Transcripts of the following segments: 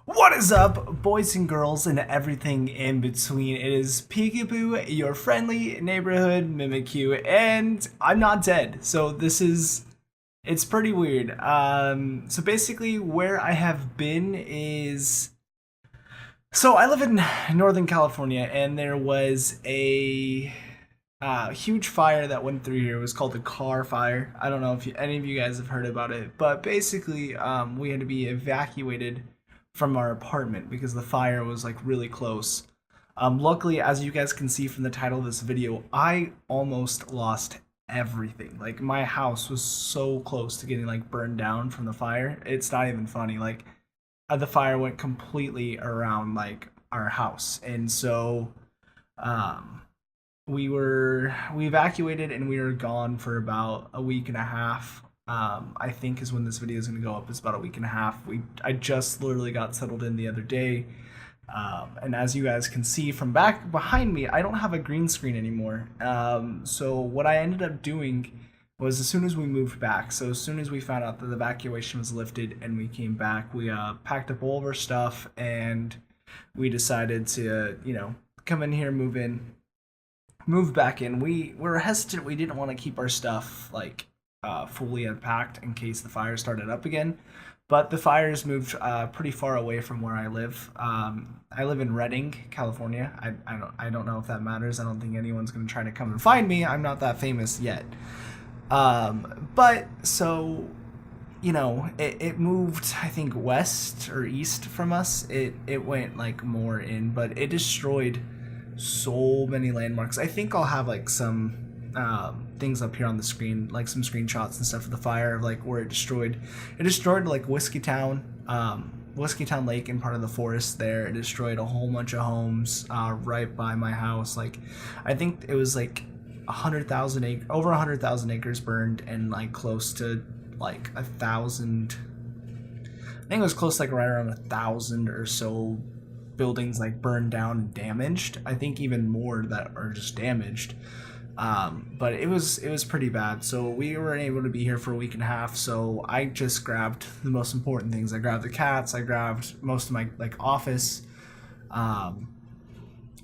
What is up, boys and girls, and everything in between? It is Pikaboo, your friendly neighborhood Mimikyu, and I'm not dead. So it's pretty weird. So basically, where I have been is, so I live in Northern California, and there was a huge fire that went through here. It was called the Carr fire. I don't know if any of you guys have heard about it, but basically, we had to be evacuated from our apartment because the fire was like really close. Luckily, as you guys can see from the title of this video, I almost lost everything. Like my house was so close to getting like burned down from the fire. It's not even funny. Like the fire went completely around like our house, and so um, we evacuated and we were gone for about a week and a half. I think is when this video is going to go up. It's about a week and a half. I just literally got settled in the other day, and as you guys can see from back behind me, I don't have a green screen anymore. So what I ended up doing was, as soon as we moved back, so as soon as we found out that the evacuation was lifted and we came back, we packed up all of our stuff and we decided to, come in here, move back in. We were hesitant. We didn't want to keep our stuff like fully unpacked in case the fire started up again. But the fires moved pretty far away from where I live. I live in Redding, California. I don't know if that matters. I don't think anyone's gonna try to come and find me. I'm not that famous yet. But so it moved, I think, west or east from us. It went like more in, but it destroyed so many landmarks. I think I'll have like some things up here on the screen, like some screenshots and stuff of the fire, like where it destroyed like Whiskey Town Lake and part of the forest there. It destroyed a whole bunch of homes right by my house. Like I think it was like over 100,000 acres burned, and like close to like 1,000. I think it was close to like right around 1,000 or so buildings like burned down and damaged. I think even more that are just damaged. But it was pretty bad. So we were able to be here for a week and a half. So I just grabbed the most important things. I grabbed the cats. I grabbed most of my like office,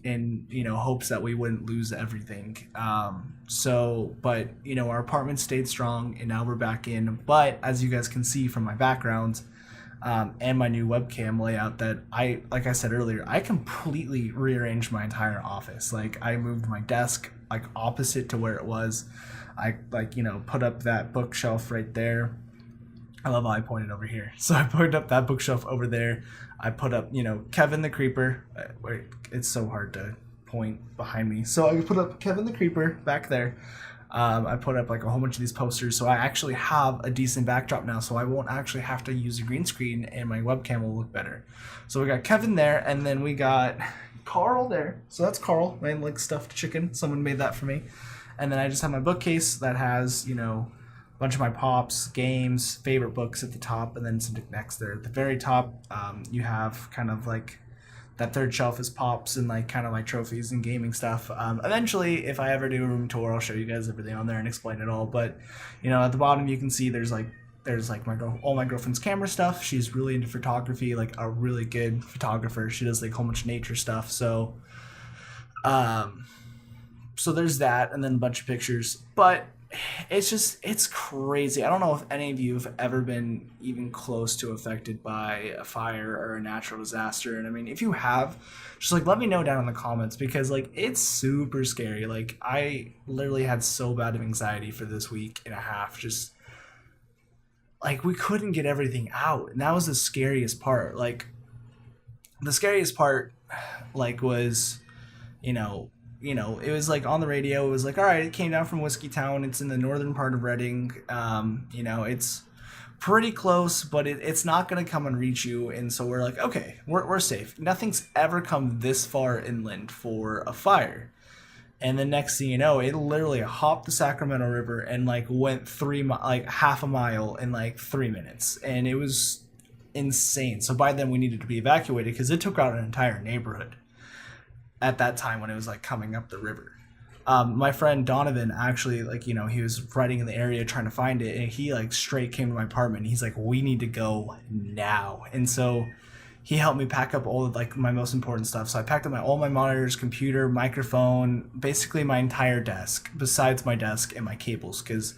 in hopes that we wouldn't lose everything. But our apartment stayed strong, and now we're back in. But as you guys can see from my background, and my new webcam layout, that like I said earlier, I completely rearranged my entire office. Like I moved my desk like opposite to where it was. I put up that bookshelf right there. I love how I pointed over here. So I put up that bookshelf over there. I put up, Kevin the Creeper. Wait, it's so hard to point behind me. So I put up Kevin the Creeper back there. I put up like a whole bunch of these posters, so I actually have a decent backdrop now, so I won't actually have to use a green screen, and my webcam will look better. So we got Kevin there, and then we got Carl there. So that's Carl, my like stuffed chicken. Someone made that for me. And then I just have my bookcase that has, a bunch of my pops, games, favorite books at the top, and then some knickknacks there. At the very top, you have kind of like that third shelf is pops and like kind of my trophies and gaming stuff. Eventually, if I ever do a room tour, I'll show you guys everything on there and explain it all. But at the bottom you can see there's like all my girlfriend's camera stuff. She's really into photography, like a really good photographer. She does like a whole bunch of nature stuff. So there's that, and then a bunch of pictures. But it's crazy. I don't know if any of you have ever been even close to affected by a fire or a natural disaster. And I mean, if you have, just like let me know down in the comments, because like it's super scary. Like I literally had so bad of anxiety for this week and a half. Just like we couldn't get everything out, and that was the scariest part. Like the scariest part was, it was like on the radio. It was like, all right, it came down from Whiskey Town. It's in the northern part of Redding. It's pretty close, but it's not going to come and reach you. And so we're like, okay, we're safe. Nothing's ever come this far inland for a fire. And the next thing you know, it literally hopped the Sacramento River and like went half a mile in like 3 minutes. And it was insane. So by then we needed to be evacuated because it took out an entire neighborhood at that time when it was like coming up the river. My friend Donovan actually, like, he was riding in the area trying to find it, and he like straight came to my apartment and he's like, we need to go now. And so he helped me pack up all of like my most important stuff. So I packed up all my monitors, computer, microphone, basically my entire desk, besides my desk and my cables. Because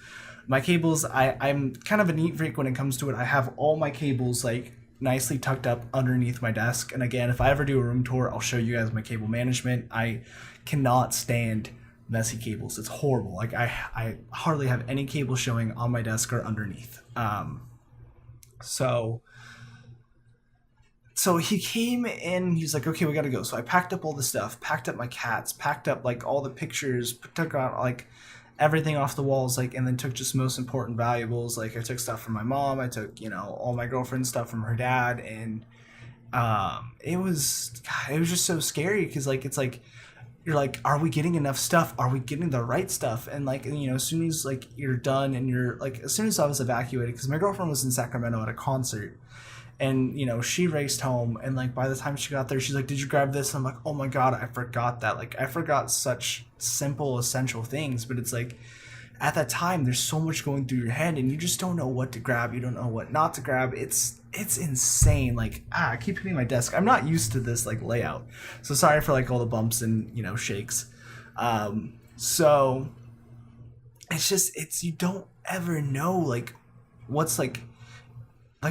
my cables, I'm kind of a neat freak when it comes to it. I have all my cables like nicely tucked up underneath my desk. And again, if I ever do a room tour, I'll show you guys my cable management. I cannot stand messy cables. It's horrible. Like I hardly have any cable showing on my desk or underneath. So so he came in, he's like, okay, we gotta go. So I packed up all the stuff, packed up my cats, packed up like all the pictures, took out like everything off the walls, like, and then took just most important valuables. Like I took stuff from my mom, I took, all my girlfriend's stuff from her dad. And it was just so scary because like it's like you're like, are we getting enough stuff? Are we getting the right stuff? And like, as soon as like you're done and you're like, as soon as I was evacuated, because my girlfriend was in Sacramento at a concert, and she raced home, and like by the time she got there, she's like, did you grab this? And I'm like, oh my god, I forgot that. Like I forgot such simple essential things. But it's like at that time there's so much going through your head and you just don't know what to grab, you don't know what not to grab. It's insane. Like I keep hitting my desk. I'm not used to this like layout, so sorry for like all the bumps and shakes. So it's you don't ever know like what's like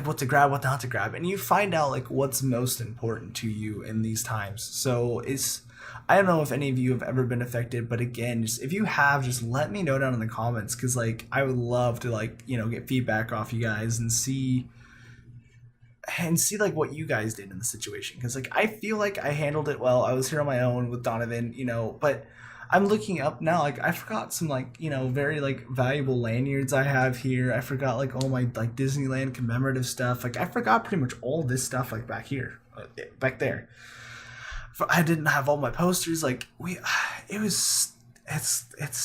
what to grab, what not to grab, and you find out like what's most important to you in these times. So I don't know if any of you have ever been affected, but again, just if you have, just let me know down in the comments, because like I would love to like get feedback off you guys and see like what you guys did in the situation, because like I feel like I handled it well. I was here on my own with Donovan, but I'm looking up now, like I forgot some like very like valuable lanyards I have here. I forgot like all my like Disneyland commemorative stuff. Like I forgot pretty much all this stuff like back here, back there. I didn't have all my posters. Like it's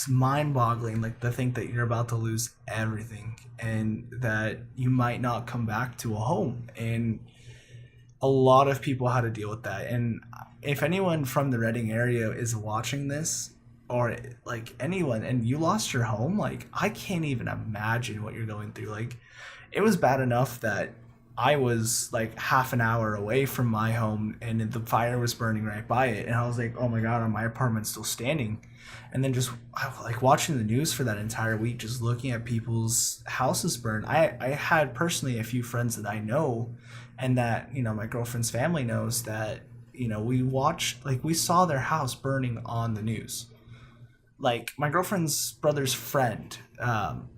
mind-boggling, like to think that you're about to lose everything and that you might not come back to a home. And a lot of people had to deal with that. And if anyone from the Reading area is watching this, or like anyone, and you lost your home, like I can't even imagine what you're going through. Like it was bad enough that I was like half an hour away from my home and the fire was burning right by it, and I was like, oh my god, my apartment's still standing. And then just like watching the news for that entire week, just looking at people's houses burn. I had personally a few friends that I know, and that my girlfriend's family knows, that we saw their house burning on the news. Like my girlfriend's brother's friend,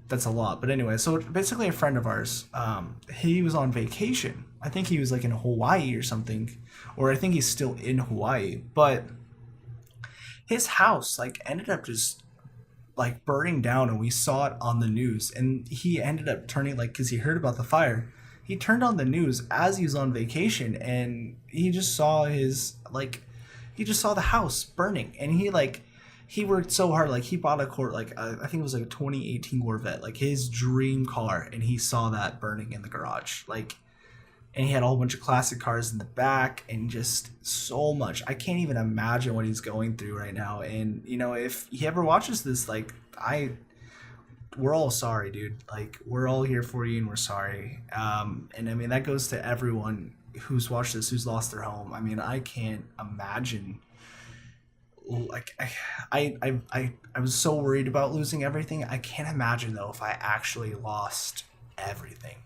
that's a lot, but anyway, so basically a friend of ours, he was on vacation. I think he was like in Hawaii or something, or I think he's still in Hawaii, but his house like ended up just like burning down, and we saw it on the news. And he ended up turning, like, because he heard about the fire, he turned on the news as he was on vacation, and he just saw the house burning. And he worked so hard, like he bought I think it was like a 2018 Corvette, like his dream car, and he saw that burning in the garage. Like, and he had a whole bunch of classic cars in the back, and just so much. I can't even imagine what he's going through right now. And if he ever watches this, like we're all sorry, dude. Like we're all here for you, and we're sorry. And I mean that goes to everyone who's watched this, who's lost their home. I mean, I can't imagine. Like I was so worried about losing everything. I can't imagine though if I actually lost everything.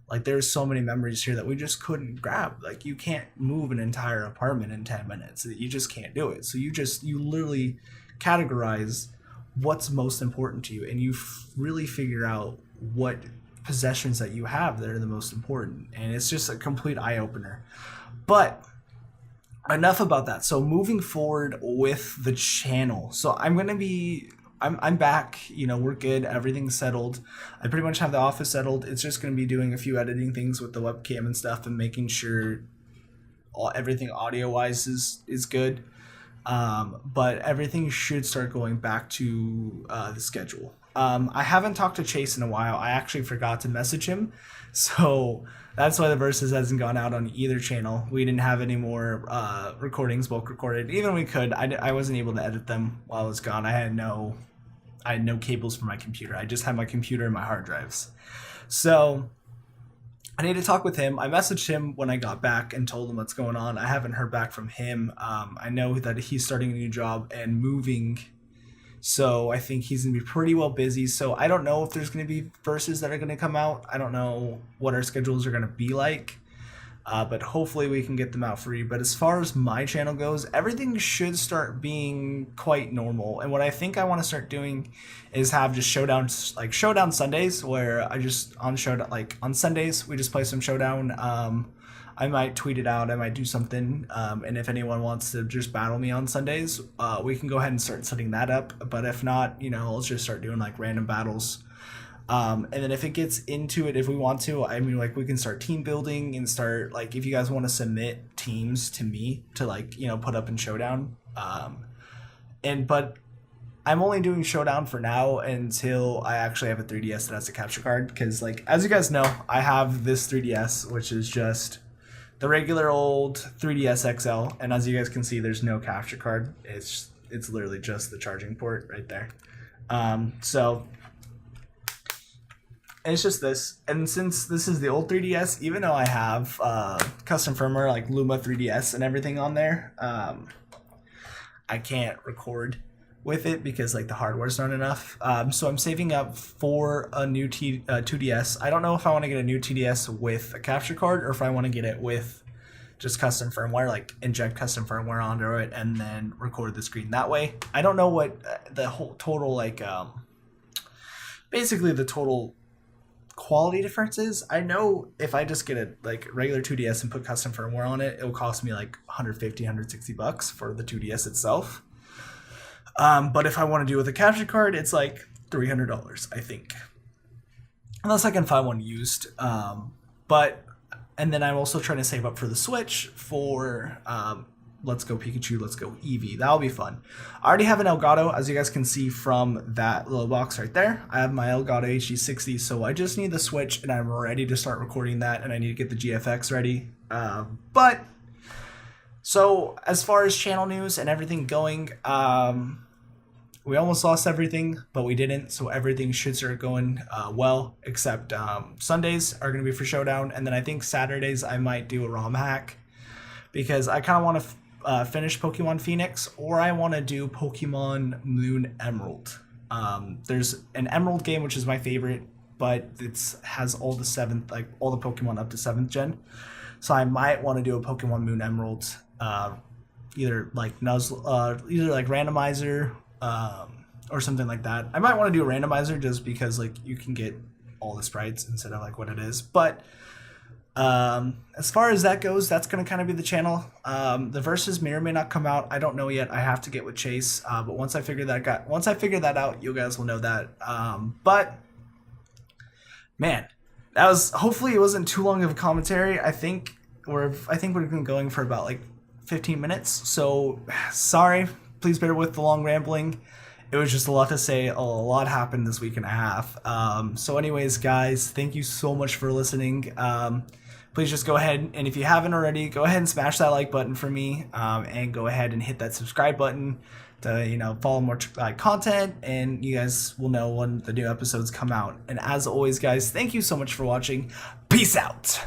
Like there's so many memories here that we just couldn't grab. Like you can't move an entire apartment in 10 minutes. You just can't do it. So you literally categorize what's most important to you, and you really figure out what possessions that you have that are the most important. And it's just a complete eye opener. But enough about that. So moving forward with the channel, so I'm back. We're good, everything's settled. I pretty much have the office settled. It's just going to be doing a few editing things with the webcam and stuff, and making sure everything audio wise is good. But everything should start going back to the schedule. I haven't talked to Chase in a while. I actually forgot to message him, so that's why the verses hasn't gone out on either channel. We didn't have any more recordings bulk recorded. Even we could, I wasn't able to edit them while I was gone. I had no cables for my computer. I just had my computer and my hard drives. So I need to talk with him. I messaged him when I got back and told him what's going on. I haven't heard back from him. I know that he's starting a new job and moving, so I think he's gonna be pretty well busy. So I don't know if there's gonna be verses that are gonna come out. I don't know what our schedules are gonna be like. But hopefully we can get them out free. But as far as my channel goes, everything should start being quite normal. And what I think I want to start doing is have just showdowns, like Showdown Sundays, where I just on Showdown, like on Sundays, we just play some Showdown. I might tweet it out, I might do something, and if anyone wants to just battle me on Sundays, we can go ahead and start setting that up. But if not, let's just start doing like random battles. And then if it gets into it, if we want to, I mean, like we can start team building and start like if you guys want to submit teams to me to like put up in Showdown. But I'm only doing Showdown for now until I actually have a 3DS that has a capture card, because like as you guys know, I have this 3DS which is just the regular old 3DS XL, and as you guys can see, there's no capture card. It's literally just the charging port right there. So it's just this, and since this is the old 3DS, even though I have custom firmware like Luma 3DS and everything on there, I can't record with it because like the hardware's not enough. So I'm saving up for a new 2DS. I don't know if I want to get a new TDS with a capture card or if I want to get it with just custom firmware, like inject custom firmware onto it and then record the screen that way. I don't know what the whole total like basically the total quality differences. I know if I just get a like regular 2DS and put custom firmware on it, it'll cost me like $150-$160 for the 2DS itself. But if I want to do it with a capture card, it's like $300, I think, unless I can find one used. And then I'm also trying to save up for the Switch for Let's Go Pikachu, Let's Go Eevee. That'll be fun. I already have an Elgato, as you guys can see from that little box right there. I have my Elgato HD60, so I just need the Switch, and I'm ready to start recording that, and I need to get the GFX ready. So as far as channel news and everything going, we almost lost everything, but we didn't, so everything should start going well, except Sundays are going to be for Showdown, and then I think Saturdays I might do a ROM hack, because I kind of want to finish Pokemon Phoenix, or I want to do Pokemon Moon Emerald. There's an Emerald game, which is my favorite, but it has all the Pokemon up to 7th gen, so I might want to do a Pokemon Moon Emerald, either like randomizer, or something like that. I might want to do a randomizer just because like you can get all the sprites instead of like what it is. But as far as that goes, that's going to kind of be the channel. The verses may or may not come out. I don't know yet. I have to get with Chase. But once I figure that out, you guys will know that. But man, that was, hopefully it wasn't too long of a commentary. I think we've been going for about like 15 minutes. So sorry. Please bear with the long rambling. It was just a lot to say. A lot happened this week and a half. So anyways, guys, thank you so much for listening. Please just go ahead, and if you haven't already, go ahead and smash that like button for me, and go ahead and hit that subscribe button to follow more content, and you guys will know when the new episodes come out. And as always, guys, thank you so much for watching. Peace out.